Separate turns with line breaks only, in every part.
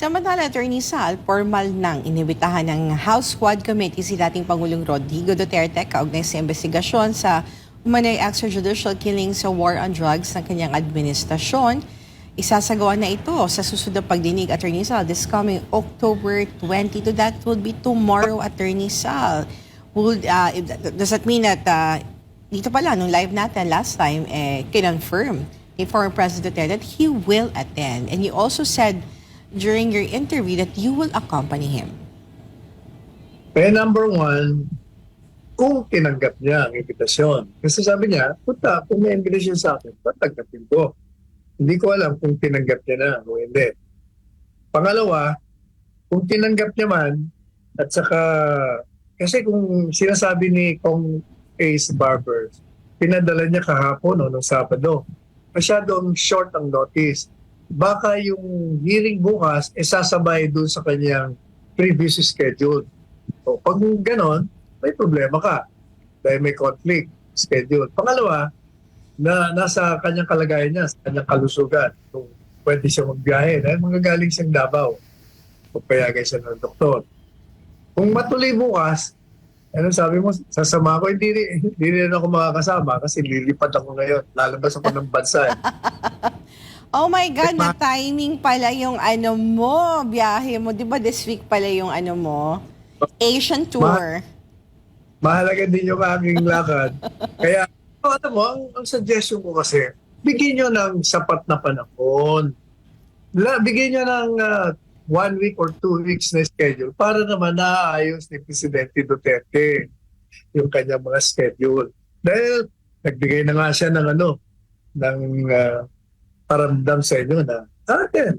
Samantala, Attorney Sal, formal nang inibitahan ng House Squad Committee si dating Pangulong Rodrigo Duterte kaugnay sa investigasyon sa umano'y extrajudicial killing sa war on drugs ng kanyang administrasyon. Isasagawa na ito sa susunod na pagdinig, Attorney Sal, this coming October 22. That will be tomorrow, Attorney Sal. Does that mean that dito pala, nung live natin last time, kinonfirm ni former President Duterte that he will attend. And you also said during your interview that you will accompany him.
Number one, kung tinanggap niya ang imbitasyon. Kasi sabi niya, puta, kung may imbitasyon sa akin, tatanggapin ko. Hindi ko alam kung tinanggap niya na o hindi. Pangalawa, kung tinanggap niya man, at saka, kasi kung sinasabi ni Kong Ace Barbers, pinadala niya kahapon o nung Sabado, masyadong short ang notice. Baka yung hearing bukas sasabay doon sa kanyang previous schedule. So, pag ganon, may problema ka dahil may conflict schedule. Pangalawa, na nasa kanyang kalagayan niya, sa kanyang kalusugan, kung pwede siya magbiyahe dahil magagaling siyang Davao kung payagan siya ng doktor. Kung matuloy bukas, ano sabi mo, sasama ako, hindi rin ako makakasama kasi lilipad ako ngayon. Lalabas ako ng bansa.
Oh my God, na timing pala yung ano mo, biyahe mo. Di ba this week pala yung ano mo? Asian tour.
Mahalaga din yung aking lakad. Kaya, ano mo, ang suggestion ko kasi, bigyan nyo ng sapat na panahon. Bigyan nyo ng 1 week or 2 weeks na schedule para naman naayos ni Presidente Duterte yung kanyang mga schedule. Dahil nagbigay na nga siya ng paramdam sa inyo na,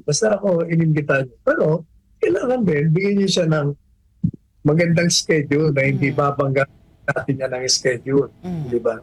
basta ako inimbitahan niyo. Pero, kailangan din, bigyan niyo siya ng magandang schedule na hindi babangga natin niya ng schedule. Di ba?